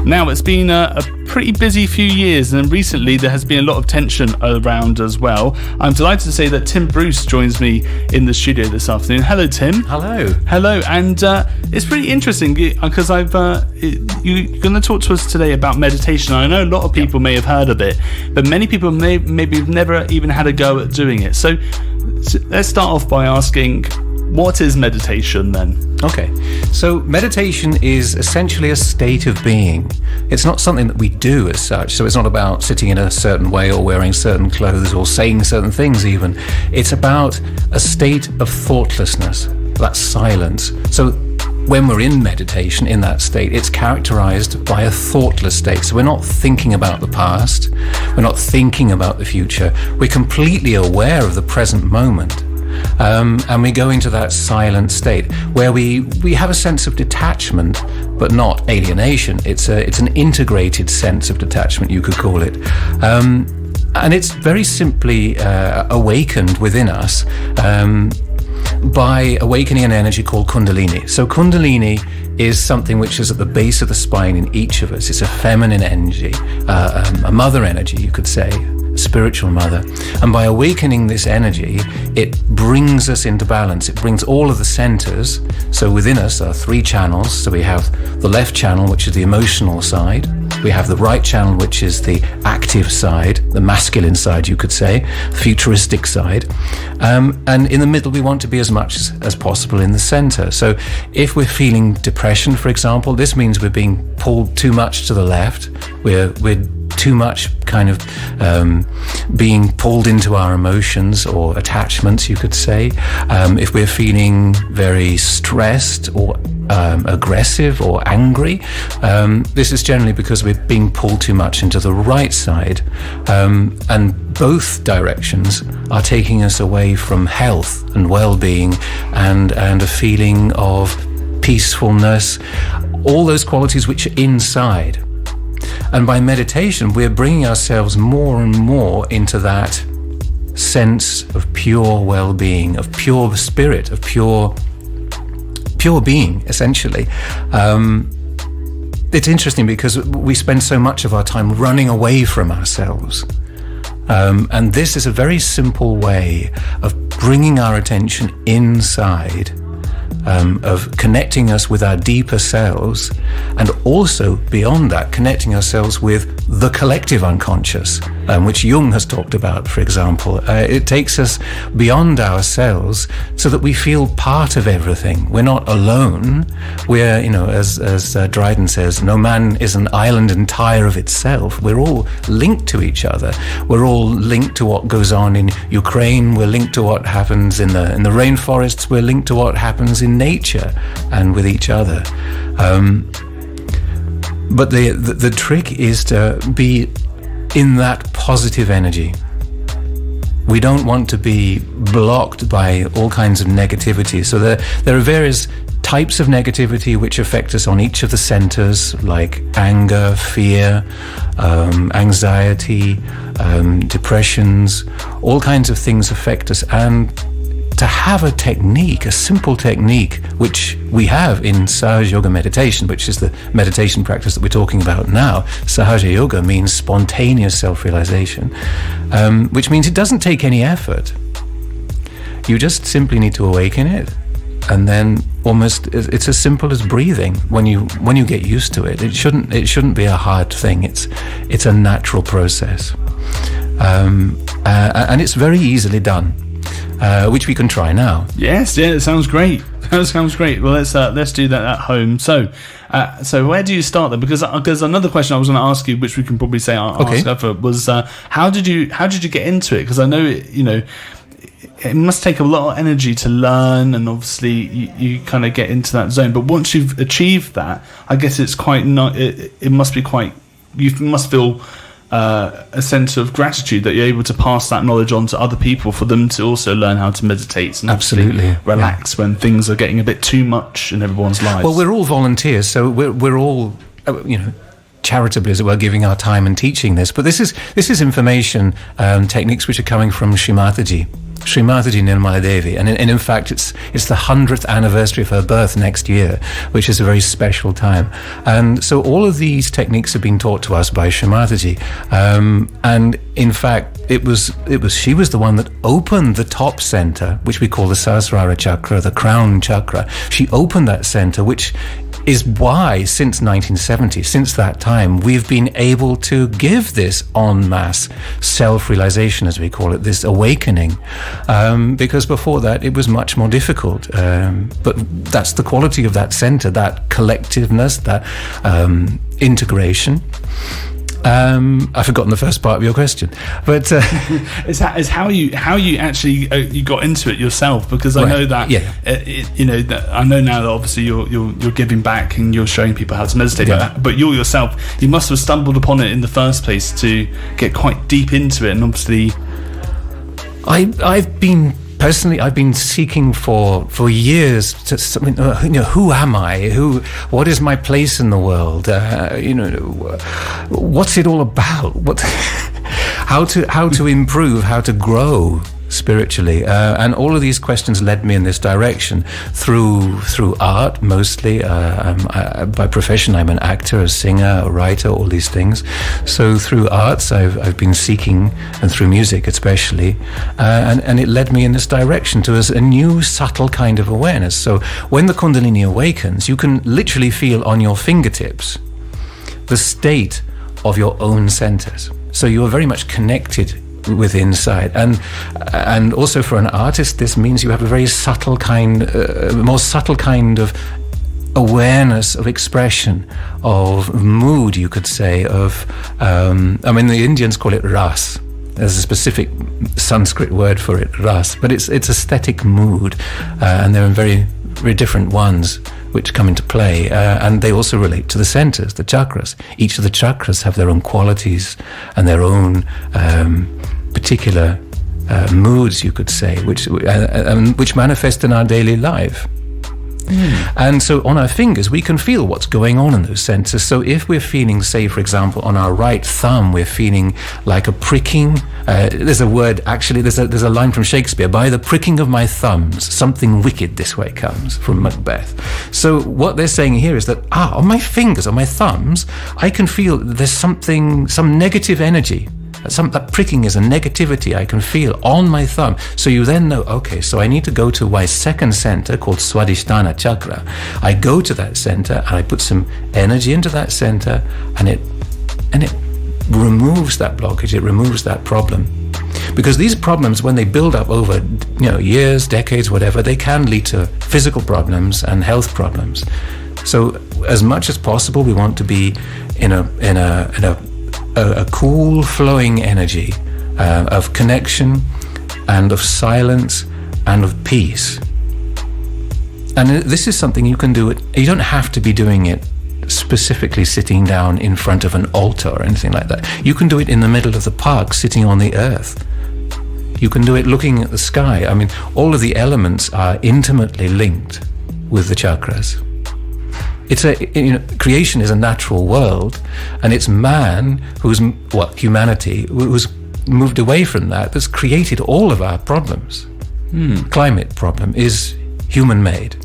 Now, it's been a pretty busy few years, and recently there has been a lot of tension around as well. I'm delighted to say that Tim Bruce joins me in the studio this afternoon. Hello, Tim. Hello. Hello, and it's pretty interesting because you're going to talk to us today about meditation. I know a lot of people may have heard of it, but many people maybe have never even had a go at doing it. So let's start off by asking, what is meditation then? Okay, so meditation is essentially a state of being. It's not something that we do as such, so it's not about sitting in a certain way or wearing certain clothes or saying certain things even. It's about a state of thoughtlessness, that's silence. So when we're in meditation, in that state, it's characterized by a thoughtless state. So we're not thinking about the past, we're not thinking about the future, we're completely aware of the present moment. And we go into that silent state where we have a sense of detachment, but not alienation. It's an integrated sense of detachment, you could call it. And it's very simply awakened within us by awakening an energy called Kundalini. So Kundalini is something which is at the base of the spine in each of us. It's a feminine energy, a mother energy, you could say. Spiritual mother. And by awakening this energy, it brings us into balance. It brings all of the centers. So within us are 3 channels. So we have the left channel, which is the emotional side. We have the right channel, which is the active side, the masculine side, you could say, futuristic side. And in the middle, we want to be as much as possible in the center. So if we're feeling depression, for example, this means we're being pulled too much to the left. We're too much kind of being pulled into our emotions or attachments, you could say. If we're feeling very stressed or aggressive or angry, this is generally because we're being pulled too much into the right side. And both directions are taking us away from health and well-being and a feeling of peacefulness, all those qualities which are inside. And by meditation, we're bringing ourselves more and more into that sense of pure well-being, of pure spirit, of pure being, essentially. It's interesting because we spend so much of our time running away from ourselves. And this is a very simple way of bringing our attention inside, of connecting us with our deeper selves, and also beyond that, connecting ourselves with the collective unconscious, which Jung has talked about, for example. It takes us beyond ourselves so that we feel part of everything. We're not alone. We're, as Dryden says, no man is an island entire of itself. We're all linked to each other. We're all linked to what goes on in Ukraine. We're linked to what happens in the rainforests. We're linked to what happens in nature and with each other. But the trick is to be in that positive energy. We don't want to be blocked by all kinds of negativity. So there are various types of negativity which affect us on each of the centers, like anger, fear, anxiety, depressions. All kinds of things affect us. And to have a technique, a simple technique, which we have in Sahaja Yoga meditation, which is the meditation practice that we're talking about now. Sahaja Yoga means spontaneous self-realization, which means it doesn't take any effort. You just simply need to awaken it. And then it's as simple as breathing. When you get used to it, it shouldn't be a hard thing. It's a natural process. And it's very easily done. Which we can try now. Yes, yeah, it sounds great. That sounds great. Well, let's do that at home. So where do you start then? Because another question I was going to ask you, which we can probably say ask over, was how did you get into it? Because I know it must take a lot of energy to learn, and obviously you kind of get into that zone. But once you've achieved that, I guess it's quite not. It must be quite. You must feel a sense of gratitude that you're able to pass that knowledge on to other people for them to also learn how to meditate and absolutely relax when things are getting a bit too much in everyone's lives. Well, we're all volunteers, so we're all charitably, as it were, giving our time and teaching this. But this is information, techniques which are coming from Srimataji Nirmala Devi, and in fact it's the 100th anniversary of her birth next year, which is a very special time. And so all of these techniques have been taught to us by Srimataji, and in fact she was the one that opened the top center, which we call the Sahasrara chakra, the crown chakra. She opened that center, which is why since 1970, since that time, we've been able to give this en masse self-realization, as we call it, this awakening, because before that it was much more difficult. But that's the quality of that center, that collectiveness, that integration. I've forgotten the first part of your question, but is how you actually you got into it yourself, because I know that I know now that obviously you're giving back and you're showing people how to meditate, but you yourself, you must have stumbled upon it in the first place to get quite deep into it, and obviously I've been seeking for years to something. Who am I? What is my place in the world? What's it all about? How to improve? How to grow spiritually? And all of these questions led me in this direction through art, mostly. By profession, I'm an actor, a singer, a writer, all these things. So through arts, I've been seeking, and through music especially, and it led me in this direction to a new subtle kind of awareness. So when the Kundalini awakens, you can literally feel on your fingertips the state of your own centers. So you are very much connected with inside, and also for an artist, this means you have a very subtle more subtle kind of awareness of expression, of mood, you could say, of the Indians call it ras. There's a specific Sanskrit word for it, ras, but it's aesthetic mood, and there are very, very different ones which come into play, and they also relate to the centers, the chakras. Each of the chakras have their own qualities and their own particular moods, you could say, which manifest in our daily life. And so on our fingers, we can feel what's going on in those centers. So if we're feeling, say, for example, on our right thumb, we're feeling like a pricking. There's a word, actually, there's a line from Shakespeare, by the pricking of my thumbs, something wicked this way comes, from Macbeth. So what they're saying here is that, on my fingers, on my thumbs, I can feel there's some negative energy. That pricking is a negativity I can feel on my thumb. So you then know, okay, so I need to go to my second center called Swadhisthana chakra. I go to that center and I put some energy into that center, and it removes that blockage, it removes that problem. Because these problems, when they build up over years, decades, whatever, they can lead to physical problems and health problems. So as much as possible, we want to be in a cool, flowing energy of connection and of silence and of peace. And this is something you can do. You don't have to be doing it specifically sitting down in front of an altar or anything like that. You can do it in the middle of the park, sitting on the earth. You can do it looking at the sky. I mean, all of the elements are intimately linked with the chakras. Creation is a natural world, and it's man humanity who's moved away from that's created all of our problems. Climate problem is human-made.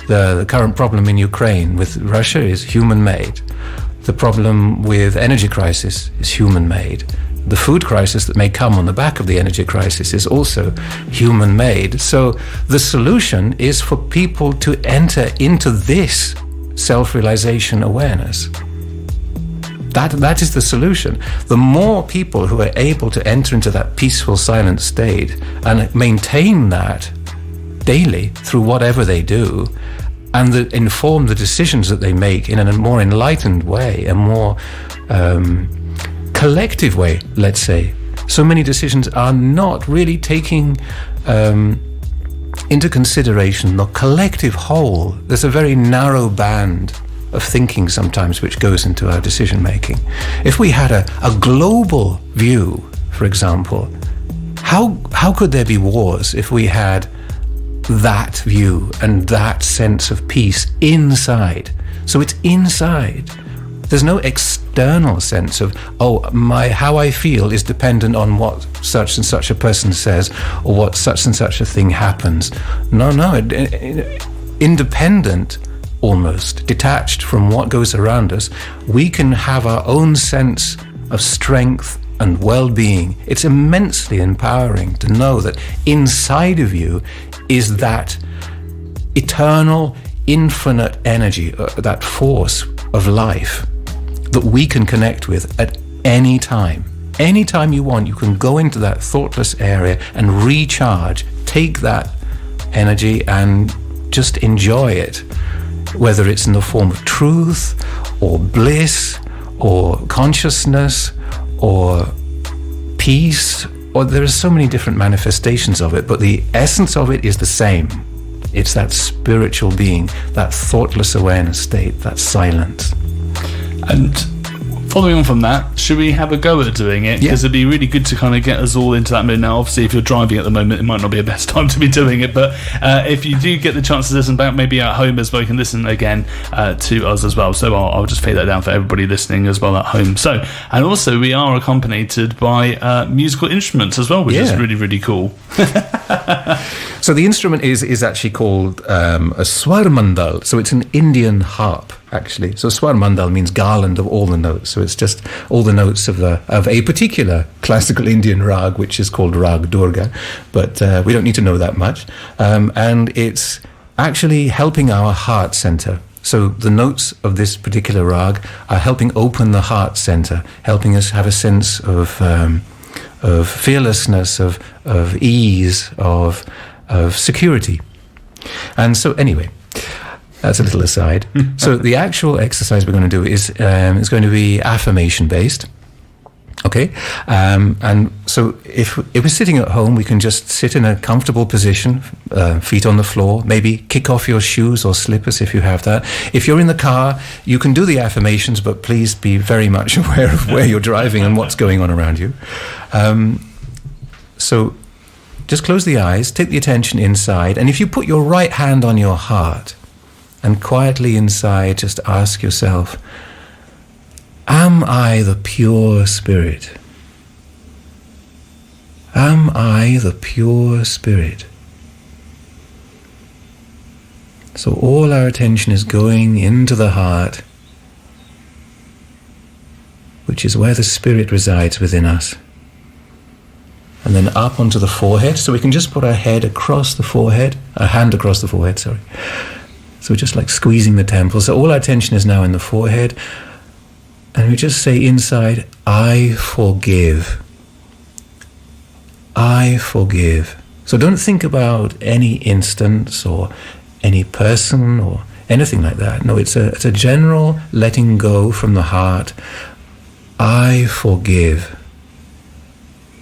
The current problem in Ukraine with Russia is human-made. The problem with energy crisis is human-made. The food crisis that may come on the back of the energy crisis is also human-made. So the solution is for people to enter into this self-realization awareness. That is the solution. The more people who are able to enter into that peaceful, silent state and maintain that daily through whatever they do, and inform the decisions that they make in a more enlightened way, a more collective way, let's say. So many decisions are not really taking into consideration the collective whole. There's a very narrow band of thinking sometimes which goes into our decision making. If we had a global view, for example, how could there be wars if we had that view and that sense of peace inside? So it's inside. There's no external sense of, how I feel is dependent on what such and such a person says or what such and such a thing happens. No, independent, almost detached from what goes around us, we can have our own sense of strength and well-being. It's immensely empowering to know that inside of you is that eternal, infinite energy, that force of life that we can connect with at any time. Anytime you want, you can go into that thoughtless area and recharge, take that energy and just enjoy it, whether it's in the form of truth or bliss or consciousness or peace, or there are so many different manifestations of it, but the essence of it is the same. It's that spiritual being, that thoughtless awareness state, that silence. And following on from that, should we have a go at doing it? Because it'd be really good to kind of get us all into that mood. Now, obviously, if you're driving at the moment, it might not be the best time to be doing it, but if you do get the chance to listen back, maybe at home as well, you can listen again to us as well. So I'll just fade that down for everybody listening as well at home. So, and also we are accompanied by musical instruments as well, which is really, really cool. So the instrument is actually called a swar mandal. So it's an Indian harp, actually. So swar mandal means garland of all the notes. So it's just all the notes of a particular classical Indian rag, which is called Rag Durga. But we don't need to know that much. And it's actually helping our heart center. So the notes of this particular rag are helping open the heart center, helping us have a sense of fearlessness, of ease, of security. And so anyway, that's a little aside. So the actual exercise we're going to do is going to be affirmation based. Okay, and so if we're sitting at home, we can just sit in a comfortable position, feet on the floor, maybe kick off your shoes or slippers if you have that. If you're in the car, you can do the affirmations, but please be very much aware of where you're driving and what's going on around you. So just close the eyes, take the attention inside, and if you put your right hand on your heart and quietly inside, just ask yourself, am I the pure spirit? Am I the pure spirit? So all our attention is going into the heart, which is where the spirit resides within us. And then up onto the forehead. So we can just put our head across the forehead, our hand across the forehead, sorry. So just like squeezing the temples. So all our attention is now in the forehead. And we just say inside, I forgive. I forgive. So don't think about any instance or any person or anything like that. No, it's a general letting go from the heart. I forgive.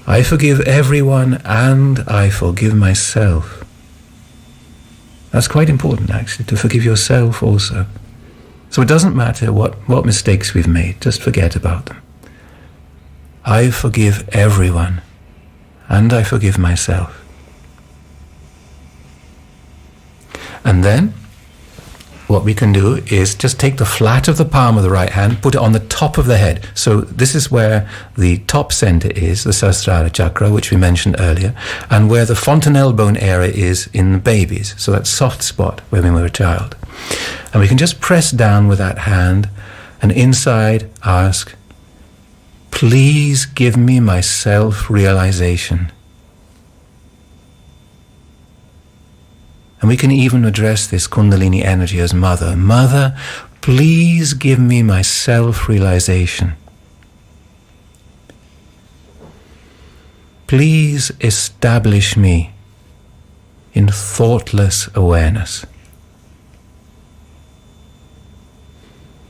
I forgive everyone and I forgive myself. That's quite important, actually, to forgive yourself also. So it doesn't matter what mistakes we've made, just forget about them. I forgive everyone, and I forgive myself. And then, what we can do is just take the flat of the palm of the right hand, put it on the top of the head. So this is where the top center is, the Sahasrara chakra, which we mentioned earlier, and where the fontanelle bone area is in babies. So that soft spot when we were a child. And we can just press down with that hand and inside ask, please give me my self-realization. And we can even address this Kundalini energy as Mother. Mother, please give me my self-realization. Please establish me in thoughtless awareness,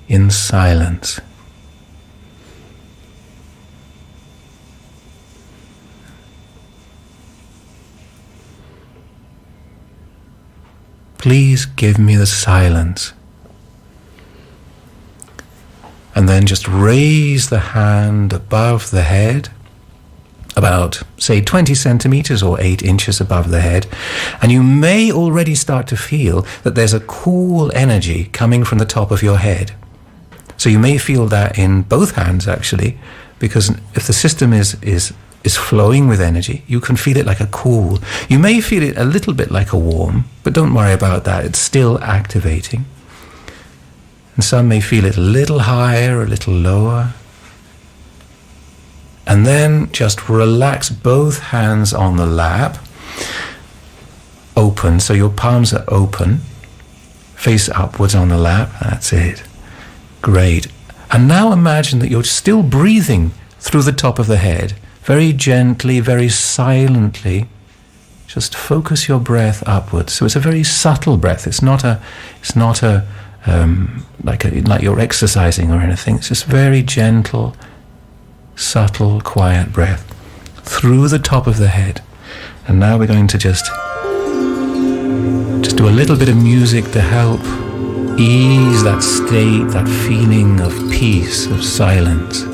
in silence. Please give me the silence. And then just raise the hand above the head, about, say, 20 centimeters or 8 inches above the head. And you may already start to feel that there's a cool energy coming from the top of your head. So you may feel that in both hands, actually, because if the system is flowing with energy, you can feel it like a cool. You may feel it a little bit like a warm, but don't worry about that. It's still activating. And some may feel it a little higher, a little lower. And then just relax both hands on the lap. Open, so your palms are open. Face upwards on the lap. That's it. Great. And now imagine that you're still breathing through the top of the head. Very gently, very silently. Just focus your breath upwards. So it's a very subtle breath. It's not like you're exercising or anything. It's just very gentle, subtle, quiet breath through the top of the head. And now we're going to just do a little bit of music to help ease that state, that feeling of peace, of silence.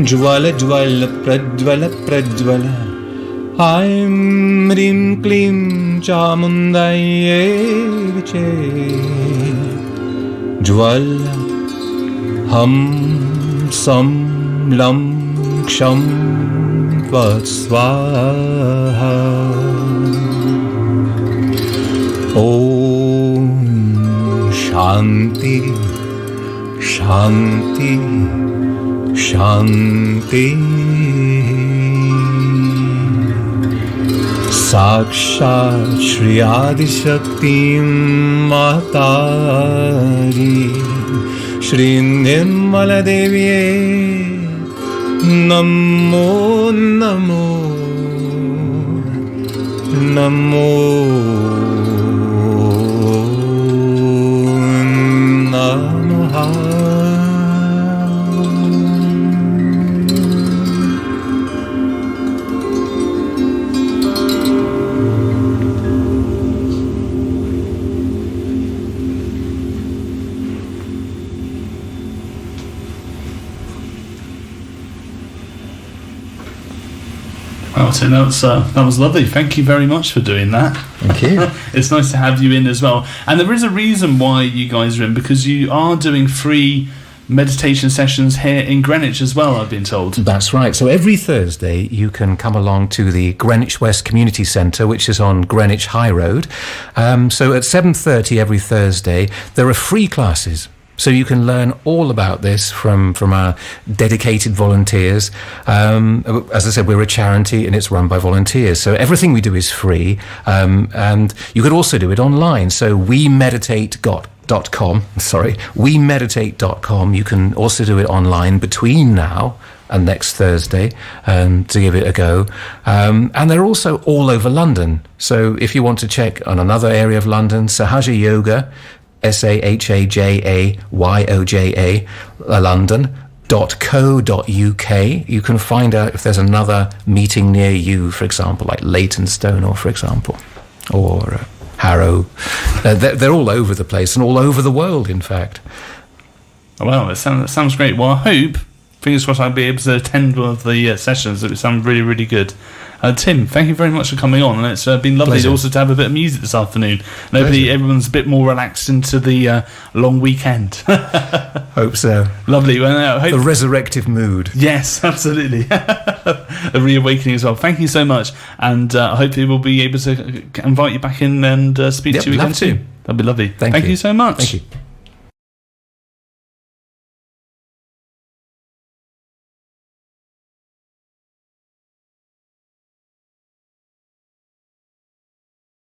Jwala jwala prajwala prajwala Aim rim klim chamundaye viche Jwala ham sam lam ksham vatsvaha Om Shanti Shanti Shanti Sakshat Shri Adi Shakti Matari Shri Nirmala Devi Namo Namo Namo Namaha. Wow, so that was lovely. Thank you very much for doing that. Thank you. It's nice to have you in as well. And there is a reason why you guys are in, because you are doing free meditation sessions here in Greenwich as well, I've been told. That's right. So every Thursday you can come along to the Greenwich West Community Centre, which is on Greenwich High Road. So at 7:30 every Thursday, there are free classes. So you can learn all about this from our dedicated volunteers. As I said, we're a charity and it's run by volunteers. So everything we do is free. And you could also do it online. So wemeditate.com. You can also do it online between now and next Thursday to give it a go. And they're also all over London. So if you want to check on another area of London, Sahaja Yoga, SAHAJAYOJA, London.co.uk. You can find out if there's another meeting near you, for example, like Leytonstone, or for example, or Harrow. They're all over the place and all over the world, in fact. Well, that sounds great. Well, I hope, fingers crossed, I'll be able to attend one of the sessions. It sounds really, really good. Tim, thank you very much for coming on, and it's been lovely also to have a bit of music this afternoon. And hopefully everyone's a bit more relaxed into the long weekend. Hope so. Lovely. Well, the resurrective mood. Yes, absolutely. a reawakening as well. Thank you so much, and hopefully we'll be able to invite you back in and speak to you again soon. That'd be lovely. Thank you so much. Thank you.